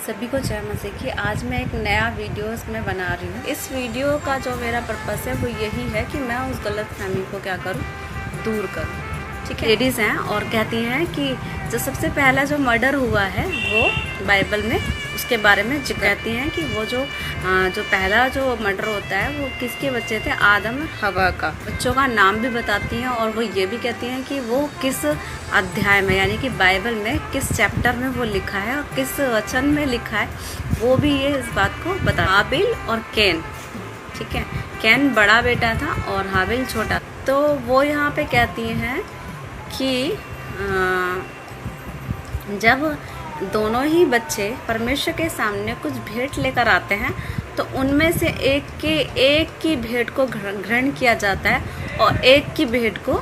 सभी को जय मसीह की। आज मैं एक नया वीडियो में बना रही हूँ। इस वीडियो का जो मेरा पर्पस है वो यही है कि मैं उस गलत फहमी को क्या करूँ, दूर करूँ। ठीक है, लेडीज़ हैं और कहती हैं कि जो सबसे पहला जो मर्डर हुआ है वो बाइबल में उसके बारे में कहती हैं कि वो जो पहला जो मर्डर होता है वो किसके बच्चे थे, आदम और हवा का। बच्चों का नाम भी बताती हैं और वो ये भी कहती हैं कि वो किस अध्याय में यानी कि बाइबल में किस चैप्टर में वो लिखा है और किस वचन में लिखा है, वो भी ये इस बात को बता। हाबिल और कैन, ठीक है, कैन बड़ा बेटा था और हाबिल छोटा। तो वो यहाँ पे कहती हैं कि जब दोनों ही बच्चे परमेश्वर के सामने कुछ भेंट लेकर आते हैं तो उनमें से एक की भेंट को ग्रहण किया जाता है और एक की भेंट को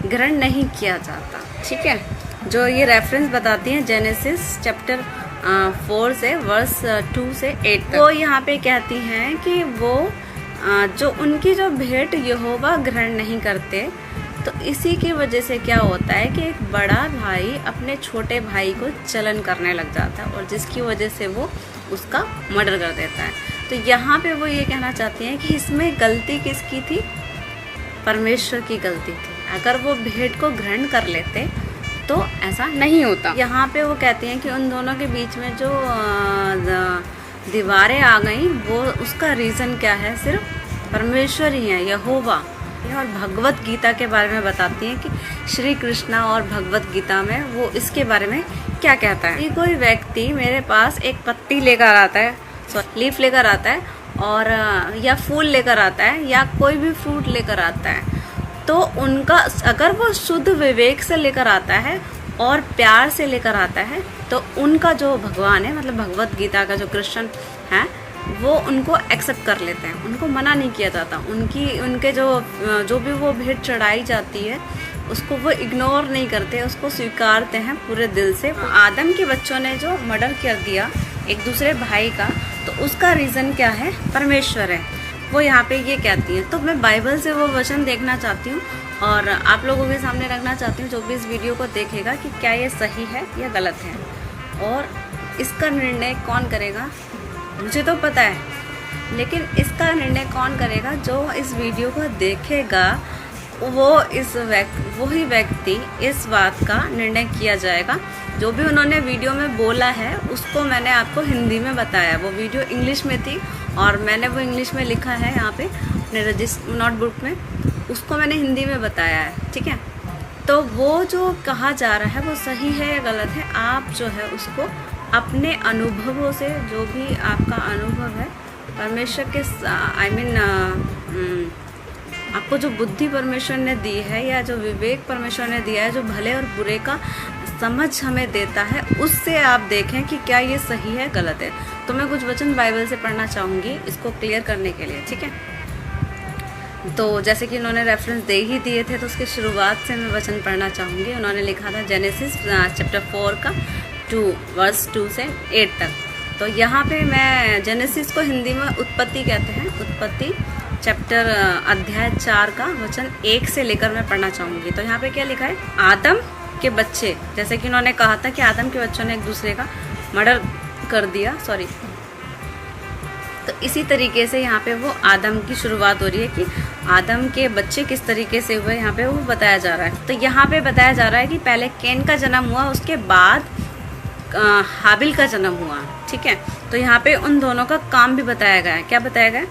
ग्रहण नहीं किया जाता। ठीक है, जो ये रेफरेंस बताती हैं जेनेसिस चैप्टर 4 से वर्स 2 से 8 तक। वो यहाँ पे कहती हैं कि वो जो उनकी जो भेंट यहोवा ग्रहण नहीं करते, तो इसी की वजह से क्या होता है कि एक बड़ा भाई अपने छोटे भाई को चलन करने लग जाता है और जिसकी वजह से वो उसका मर्डर कर देता है। तो यहाँ पे वो ये कहना चाहती हैं कि इसमें गलती किसकी थी, परमेश्वर की गलती थी। अगर वो भेंट को ग्रहण कर लेते तो ऐसा नहीं होता। यहाँ पे वो कहती हैं कि उन दोनों के बीच में जो दीवारें आ गई वो उसका रीज़न क्या है, सिर्फ परमेश्वर ही है, यहोवा। और भगवत गीता के बारे में बताती हैं कि श्री कृष्णा और भगवत गीता में वो इसके बारे में क्या कहता है। कोई व्यक्ति मेरे पास एक पत्ती लेकर आता है, लीफ लेकर आता है और या फूल लेकर आता है या कोई भी फ्रूट लेकर आता है, तो उनका अगर वो शुद्ध विवेक से लेकर आता है और प्यार से लेकर आता है तो उनका जो भगवान है, मतलब भगवत गीता का जो कृष्ण है, वो उनको एक्सेप्ट कर लेते हैं, उनको मना नहीं किया जाता। उनके जो भी वो भेंट चढ़ाई जाती है उसको वो इग्नोर नहीं करते, उसको स्वीकारते हैं पूरे दिल से। आदम के बच्चों ने जो मर्डर कर दिया एक दूसरे भाई का, तो उसका रीज़न क्या है, परमेश्वर है, वो यहाँ पे ये कहती है। तो मैं बाइबल से वो वचन देखना चाहती हूँ और आप लोगों के सामने रखना चाहती हूँ, जो भी इस वीडियो को देखेगा, कि क्या ये सही है या गलत है और इसका निर्णय कौन करेगा। मुझे तो पता है, लेकिन इसका निर्णय कौन करेगा, जो इस वीडियो को देखेगा वही व्यक्ति इस बात का निर्णय किया जाएगा। जो भी उन्होंने वीडियो में बोला है उसको मैंने आपको हिंदी में बताया। वो वीडियो इंग्लिश में थी और मैंने वो इंग्लिश में लिखा है यहाँ पे अपने रजिस्टर नोटबुक में, उसको मैंने हिंदी में बताया है। ठीक है, तो वो जो कहा जा रहा है वो सही है या गलत है, आप जो है उसको अपने अनुभवों से, जो भी आपका अनुभव है परमेश्वर के आपको जो बुद्धि परमेश्वर ने दी है या जो विवेक परमेश्वर ने दिया है, जो भले और बुरे का समझ हमें देता है, उससे आप देखें कि क्या ये सही है गलत है। तो मैं कुछ वचन बाइबल से पढ़ना चाहूँगी इसको क्लियर करने के लिए। ठीक है, तो जैसे कि उन्होंने रेफरेंस दे ही दिए थे तो उसकी शुरुआत से मैं वचन पढ़ना चाहूँगी। उन्होंने लिखा था जेनेसिस चैप्टर 4 का 2 वर्स 2 से 8 तक। तो यहाँ पे मैं जेनेसिस को हिंदी में उत्पत्ति कहते हैं, उत्पत्ति चैप्टर अध्याय 4 का वचन 1 से लेकर मैं पढ़ना चाहूँगी। तो यहाँ पे क्या लिखा है, आदम के बच्चे, जैसे कि उन्होंने कहा था कि आदम के बच्चों ने एक दूसरे का मर्डर कर दिया, तो इसी तरीके से यहाँ पे वो आदम की शुरुआत हो रही है कि आदम के बच्चे किस तरीके से हुए, यहाँ पे वो बताया जा रहा है। तो यहाँ पे बताया जा रहा है कि पहले कैन का जन्म हुआ, उसके बाद हाबिल का जन्म हुआ। ठीक है, तो यहाँ पे उन दोनों का काम भी बताया गया है। क्या बताया गया,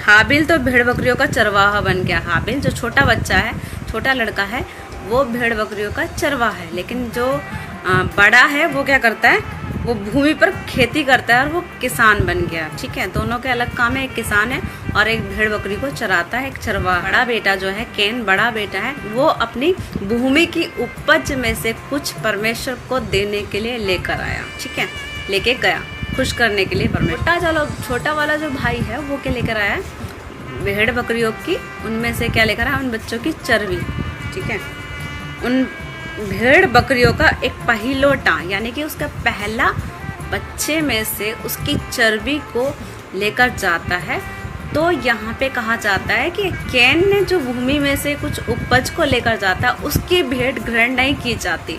हाबिल तो भेड़ बकरियों का चरवाहा बन गया। हाबिल जो छोटा बच्चा है, छोटा लड़का है, वो भेड़ बकरियों का चरवाहा है, लेकिन जो बड़ा है वो क्या करता है, वो भूमि पर खेती करता है और वो किसान बन गया। ठीक है, दोनों के अलग काम है, एक किसान है और एक भेड़ बकरी को चराता है, एक चरवाहा। बड़ा बेटा जो है कैन, बड़ा बेटा है, वो अपनी भूमि की उपज में से कुछ परमेश्वर को देने के लिए लेकर आया। ठीक है, लेके गया खुश करने के लिए परमेश्वर। छोटा वाला जो भाई है वो क्या लेकर आया, भेड़ बकरियों की, उनमें से क्या लेकर आया, उन बच्चों की चर्बी। ठीक है, उन भेड़ बकरियों का एक पहिलोटा यानी कि उसका पहला बच्चे में से उसकी चर्बी को लेकर जाता है। तो यहाँ पे कहा जाता है कि कैन ने जो भूमि में से कुछ उपज को लेकर जाता है उसकी भेंट ग्रहण नहीं की जाती,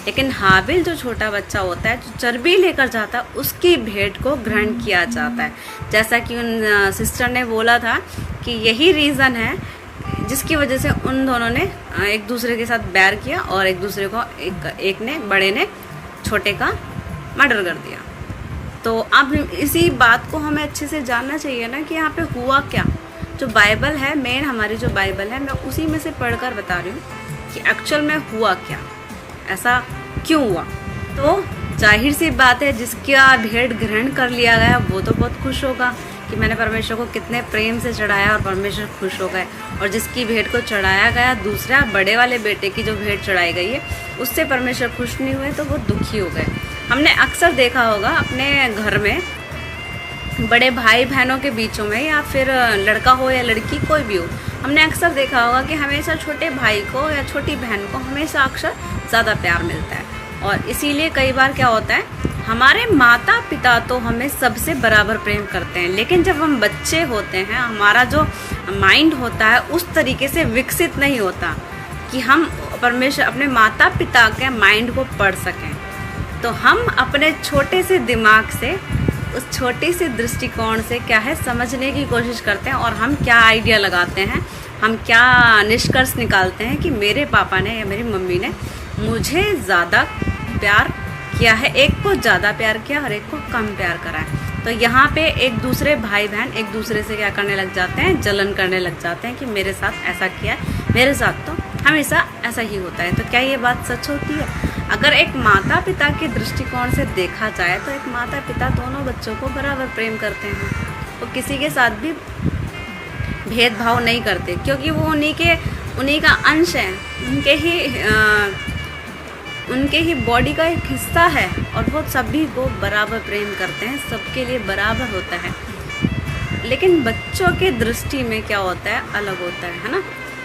लेकिन हाबिल जो छोटा बच्चा होता है, जो चर्बी लेकर जाता है, उसकी भेंट को ग्रहण किया जाता है। जैसा कि उन सिस्टर ने बोला था कि यही रीज़न है जिसकी वजह से उन दोनों ने एक दूसरे के साथ बैर किया और एक दूसरे को एक ने, बड़े ने छोटे का मर्डर कर दिया। तो अब इसी बात को हमें अच्छे से जानना चाहिए ना कि यहाँ पे हुआ क्या। जो बाइबल है, मेन हमारी जो बाइबल है, मैं उसी में से पढ़कर बता रही हूँ कि एक्चुअल में हुआ क्या, ऐसा क्यों हुआ। तो जाहिर सी बात है, जिसका भेंट ग्रहण कर लिया गया वो तो बहुत खुश होगा कि मैंने परमेश्वर को कितने प्रेम से चढ़ाया और परमेश्वर खुश हो गए। और जिसकी भेंट को चढ़ाया गया, दूसरा बड़े वाले बेटे की जो भेंट चढ़ाई गई है, उससे परमेश्वर खुश नहीं हुए तो वो दुखी हो गए। हमने अक्सर देखा होगा अपने घर में बड़े भाई बहनों के बीचों में, या फिर लड़का हो या लड़की कोई भी हो, हमने अक्सर देखा होगा कि हमेशा छोटे भाई को या छोटी बहन को हमेशा अक्सर ज़्यादा प्यार मिलता है। और इसीलिए कई बार क्या होता है, हमारे माता पिता तो हमें सबसे बराबर प्रेम करते हैं, लेकिन जब हम बच्चे होते हैं, हमारा जो माइंड होता है उस तरीके से विकसित नहीं होता कि हम परमेश्वर अपने माता पिता के माइंड को पढ़ सकें। तो हम अपने छोटे से दिमाग से, उस छोटे से दृष्टिकोण से क्या है समझने की कोशिश करते हैं, और हम क्या आइडिया लगाते हैं, हम क्या निष्कर्ष निकालते हैं कि मेरे पापा ने या मेरी मम्मी ने मुझे ज़्यादा प्यार किया है, एक को ज़्यादा प्यार किया और एक को कम प्यार करा है। तो यहाँ पे एक दूसरे भाई बहन एक दूसरे से क्या करने लग जाते हैं, जलन करने लग जाते हैं कि मेरे साथ ऐसा किया है, मेरे साथ तो हमेशा ऐसा ही होता है। तो क्या ये बात सच होती है? अगर एक माता पिता के दृष्टिकोण से देखा जाए तो एक माता पिता दोनों बच्चों को बराबर प्रेम करते हैं, वो किसी के साथ भी भेदभाव नहीं करते, क्योंकि वो उन्हीं का अंश है, उनके ही बॉडी का एक हिस्सा है, और वो सभी को बराबर प्रेम करते हैं, सबके लिए बराबर होता है। लेकिन बच्चों के दृष्टि में क्या होता है, अलग होता है ना।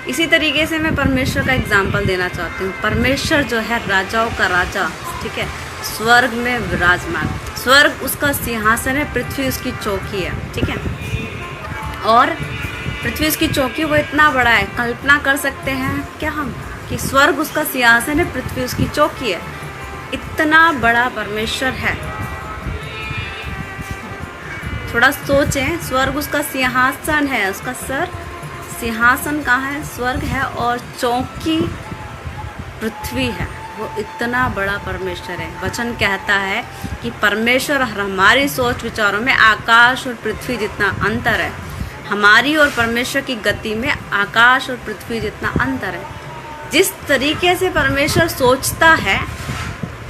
इसी तरीके से मैं परमेश्वर का एग्जाम्पल देना चाहती हूँ। परमेश्वर जो है राजाओं का राजा, ठीक है, स्वर्ग में विराजमान, स्वर्ग उसका सिंहासन है, पृथ्वी उसकी चौकी है, ठीक है। और पृथ्वी उसकी चौकी, वो इतना बड़ा है, कल्पना कर सकते हैं क्या हम कि स्वर्ग उसका सिंहासन है, पृथ्वी उसकी चौकी है, इतना बड़ा परमेश्वर है। थोड़ा सोचें, स्वर्ग उसका सिंहासन है, उसका सर सिंहासन कहाँ है, स्वर्ग है, और चौकी पृथ्वी है। वो इतना बड़ा परमेश्वर है। वचन कहता है कि परमेश्वर और हमारी सोच विचारों में आकाश और पृथ्वी जितना अंतर है, हमारी और परमेश्वर की गति में आकाश और पृथ्वी जितना अंतर है। जिस तरीके से परमेश्वर सोचता है,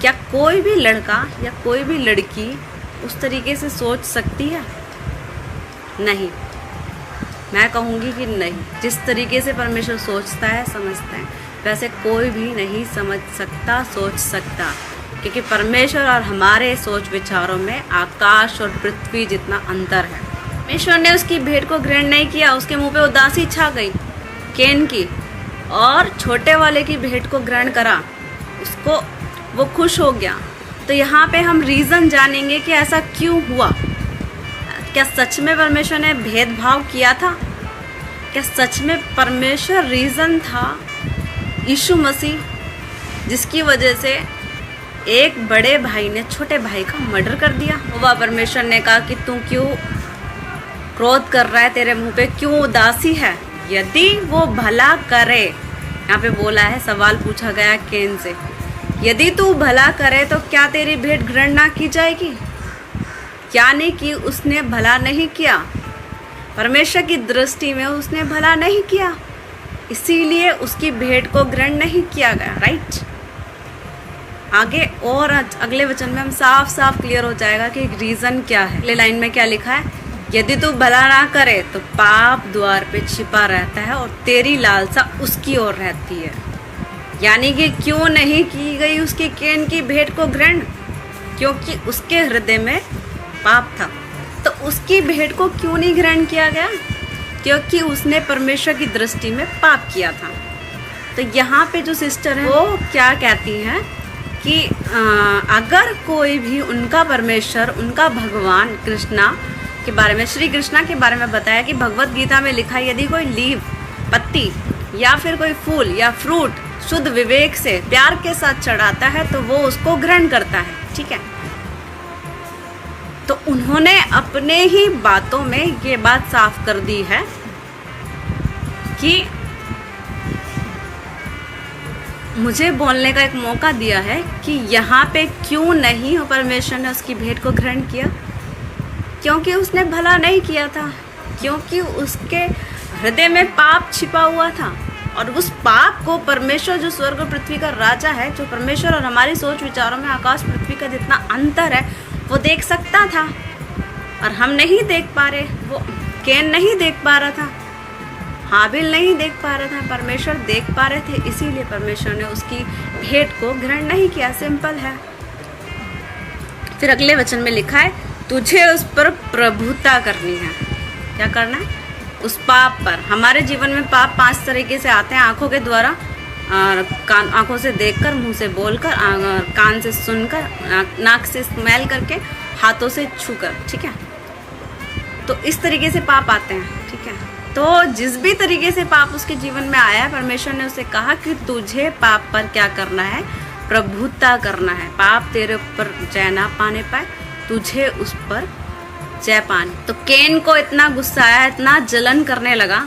क्या कोई भी लड़का या कोई भी लड़की उस तरीके से सोच सकती है? नहीं, मैं कहूँगी कि नहीं। जिस तरीके से परमेश्वर सोचता है, समझता है, वैसे कोई भी नहीं समझ सकता, सोच सकता, क्योंकि परमेश्वर और हमारे सोच विचारों में आकाश और पृथ्वी जितना अंतर है। परमेश्वर ने उसकी भेंट को ग्रहण नहीं किया, उसके मुंह पे उदासी छा गई कैन की, और छोटे वाले की भेंट को ग्रहण करा, उसको वो खुश हो गया। तो यहाँ पे हम रीज़न जानेंगे कि ऐसा क्यों हुआ। क्या सच में परमेश्वर ने भेदभाव किया था? क्या सच में परमेश्वर रीज़न था यीशु मसीह, जिसकी वजह से एक बड़े भाई ने छोटे भाई का मर्डर कर दिया? वह परमेश्वर ने कहा कि तू क्यों क्रोध कर रहा है, तेरे मुंह पे क्यों उदासी है? यदि वो भला करे, यहाँ पे बोला है, सवाल पूछा गया कैन से, यदि तू भला करे तो क्या तेरी भेंट ग्रहण ना की जाएगी? यानी कि उसने भला नहीं किया, परमेश्वर की दृष्टि में उसने भला नहीं किया, इसीलिए उसकी भेंट को ग्रहण नहीं किया गया, राइट। आगे और अगले वचन में हम साफ साफ क्लियर हो जाएगा कि रीज़न क्या है। अगले लाइन में क्या लिखा है, यदि तू भला ना करे तो पाप द्वार पे छिपा रहता है और तेरी लालसा उसकी ओर रहती है। यानी कि क्यों नहीं की गई उसकी कैन की भेंट को ग्रहण? क्योंकि उसके हृदय में पाप था। तो उसकी भेंट को क्यों नहीं ग्रहण किया गया? क्योंकि उसने परमेश्वर की दृष्टि में पाप किया था। तो यहाँ पे जो सिस्टर है वो क्या कहती हैं कि अगर कोई भी उनका परमेश्वर, उनका भगवान कृष्णा के बारे में, श्री कृष्णा के बारे में बताया कि भगवत गीता में लिखा है, यदि कोई लीव, पत्ती या फिर कोई फूल या फ्रूट शुद्ध विवेक से प्यार के साथ चढ़ाता है तो वो उसको ग्रहण करता है, ठीक है। तो उन्होंने अपने ही बातों में ये बात साफ कर दी है कि मुझे बोलने का एक मौका दिया है कि यहाँ पे क्यों नहीं हो परमेश्वर ने उसकी भेंट को ग्रहण किया, क्योंकि उसने भला नहीं किया था, क्योंकि उसके हृदय में पाप छिपा हुआ था। और उस पाप को परमेश्वर जो स्वर्ग और पृथ्वी का राजा है, जो परमेश्वर और हमारी सोच विचारों में आकाश पृथ्वी का जितना अंतर है वो देख सकता था, और हम नहीं देख पा रहे। वो कैन नहीं देख पा रहा था, हाबिल नहीं देख पा रहा था, परमेश्वर देख पा रहे थे, इसीलिए परमेश्वर ने उसकी भेंट को ग्रहण नहीं किया। सिंपल है। फिर अगले वचन में लिखा है तुझे उस पर प्रभुता करनी है। क्या करना है? उस पाप पर। हमारे जीवन में पाप 5 तरीके से आते हैं, आंखों के द्वारा, आंखों से देखकर, मुंह से बोलकर, कान से सुनकर, नाक से स्मेल करके, हाथों से छूकर, ठीक है। तो इस तरीके से पाप आते हैं, ठीक है। तो जिस भी तरीके से पाप उसके जीवन में आया है, परमेश्वर ने उसे कहा कि तुझे पाप पर क्या करना है? प्रभुता करना है। पाप तेरे ऊपर जय ना पाने पाए, तुझे उस पर जय पानी। तो कैन को इतना गुस्सा आया, इतना जलन करने लगा,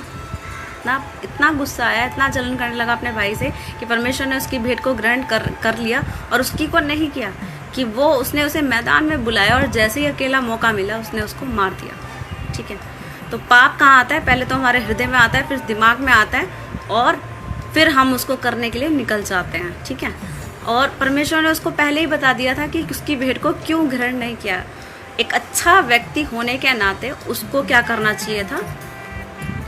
इतना गुस्सा आया, इतना जलन करने लगा अपने भाई से कि परमेश्वर ने उसकी भेंट को ग्रहण कर लिया और उसकी को नहीं किया, कि वो उसने उसे मैदान में बुलाया और जैसे ही अकेला मौका मिला उसने उसको मार दिया, ठीक है। तो पाप कहाँ आता है? पहले तो हमारे हृदय में आता है, फिर दिमाग में आता है, और फिर हम उसको करने के लिए निकल जाते हैं, ठीक है। और परमेश्वर ने उसको पहले ही बता दिया था कि उसकी भेंट को क्यों ग्रहण नहीं किया। एक अच्छा व्यक्ति होने के नाते उसको क्या करना चाहिए था?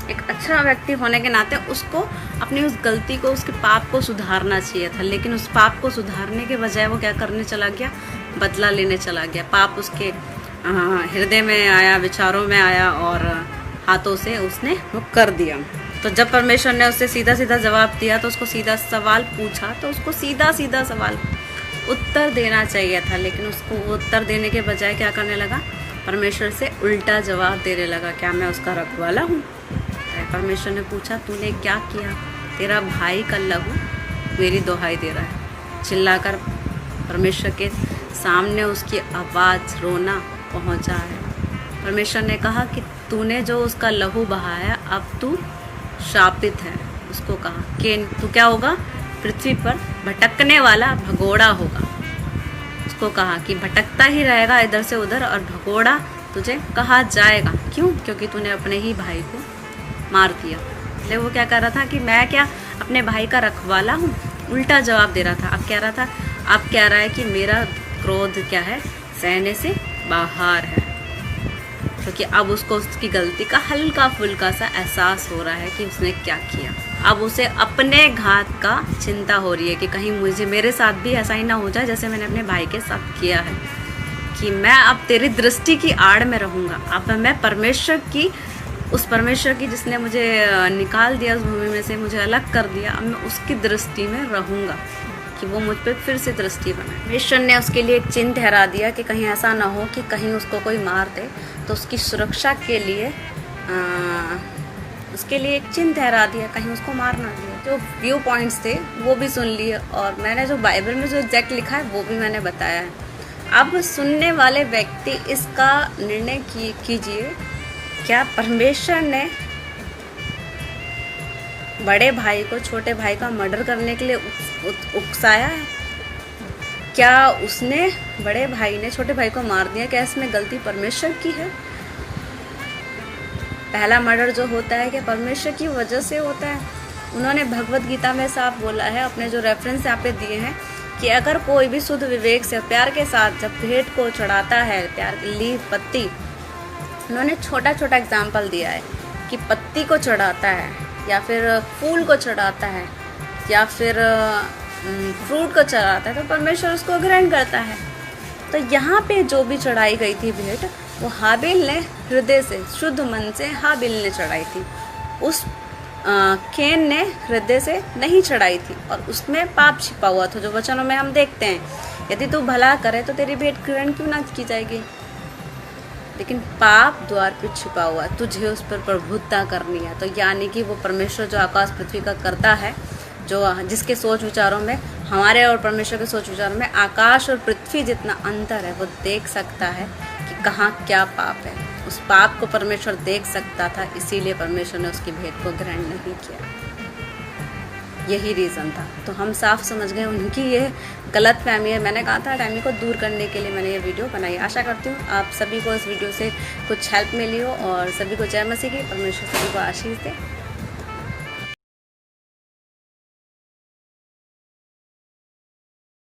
एक अच्छा व्यक्ति होने के नाते उसको अपनी उस गलती को, उसके पाप को सुधारना चाहिए था, लेकिन उस पाप को सुधारने के बजाय वो क्या करने चला गया? बदला लेने चला गया। पाप उसके हृदय में आया, विचारों में आया, और हाथों से उसने वो कर दिया। तो जब परमेश्वर ने उससे सीधा सीधा जवाब दिया, तो उसको सीधा सवाल पूछा, तो उसको सीधा सीधा सवाल उत्तर देना चाहिए था, लेकिन उसको वो उत्तर देने के बजाय क्या करने लगा? परमेश्वर से उल्टा जवाब देने लगा। क्या मैं उसका रखवाला हूँ? परमेश्वर ने पूछा तूने क्या किया? तेरा भाई का लहू मेरी दुहाई दे रहा है। चिल्लाकर परमेश्वर के सामने उसकी आवाज़, रोना पहुंचा है। परमेश्वर ने कहा कि तूने जो उसका लहू बहाया, अब तू शापित है। उसको कहा कि तू क्या होगा? पृथ्वी पर भटकने वाला भगोड़ा होगा। उसको कहा कि भटकता ही रहेगा इधर से उधर, और भगोड़ा तुझे कहा जाएगा। क्यों? क्योंकि तूने अपने ही भाई को मार दिया। इसलिए वो क्या कर रहा था कि मैं क्या अपने भाई का रखवाला हूँ? उल्टा जवाब दे रहा था। अब कह रहा था, अब कह रहा है कि मेरा क्रोध क्या है? सहने से बाहर है, क्योंकि अब उसको उसकी गलती का हल्का फुल्का सा एहसास हो रहा है कि उसने क्या किया। अब उसे अपने घात का चिंता हो रही है कि कहीं मेरे साथ भी ऐसा ही ना हो जाए जैसे मैंने अपने भाई के साथ किया है, कि मैं अब तेरी दृष्टि की आड़ में रहूँगा। अब मैं उस परमेश्वर की जिसने मुझे निकाल दिया उस भूमि में से, मुझे अलग कर दिया, अब मैं उसकी दृष्टि में रहूँगा, कि वो मुझ पर फिर से दृष्टि बनाए। परमेश्वर ने उसके लिए एक चिन्ह ठहरा दिया कि कहीं ऐसा ना हो कि कहीं उसको कोई मार दे, तो उसकी सुरक्षा के लिए उसके लिए एक चिन्ह ठहरा दिया, कहीं उसको मार ना दिया। जो व्यू पॉइंट्स थे वो भी सुन लिए, और मैंने जो बाइबल में जो एग्जैक्ट लिखा है वो भी मैंने बताया है। अब सुनने वाले व्यक्ति इसका निर्णय कीजिए, क्या परमेश्वर ने बड़े भाई को छोटे भाई का मर्डर करने के लिए उकसाया है? क्या उसने बड़े भाई ने छोटे भाई को मार दिया? क्या इसमें गलती परमेश्वर की है? पहला मर्डर जो होता है क्या परमेश्वर की वजह से होता है? उन्होंने भगवत गीता में साफ बोला है, अपने जो रेफरेंस यहाँ पे दिए हैं, कि अगर कोई भी शुद्ध विवेक से प्यार के साथ जब भेंट को चढ़ाता है, प्यार की लीफ पत्ती, उन्होंने छोटा छोटा एग्जाम्पल दिया है कि पत्ती को चढ़ाता है, या फिर फूल को चढ़ाता है, या फिर फ्रूट को चढ़ाता है, तो परमेश्वर उसको ग्रहण करता है। तो यहाँ पे जो भी चढ़ाई गई थी भेंट, वो हाबिल ने हृदय से, शुद्ध मन से हाबिल ने चढ़ाई थी। उस कैन ने हृदय से नहीं चढ़ाई थी, और उसमें पाप छिपा हुआ था, जो वचनों में हम देखते हैं, यदि तू भला करे तो तेरी भेंट ग्रहण क्यों ना की जाएगी। लेकिन पाप द्वार पे छिपा हुआ, तुझे उस पर प्रभुता करनी है। तो यानी कि वो परमेश्वर जो आकाश पृथ्वी का करता है, जिसके सोच विचारों में, हमारे और परमेश्वर के सोच विचारों में आकाश और पृथ्वी जितना अंतर है, वो देख सकता है कि कहाँ क्या पाप है। उस पाप को परमेश्वर देख सकता था, इसीलिए परमेश्वर ने उसकी भेंट को ग्रहण नहीं किया। यही रीज़न था। तो हम साफ समझ गए उनकी ये गलत फहमी है। मैंने कहा था फहमी को दूर करने के लिए मैंने ये वीडियो बनाई। आशा करती हूँ आप सभी को इस वीडियो से कुछ हेल्प मिली हो और सभी को जय मसीह की, परमेश्वर सभी को आशीष दे।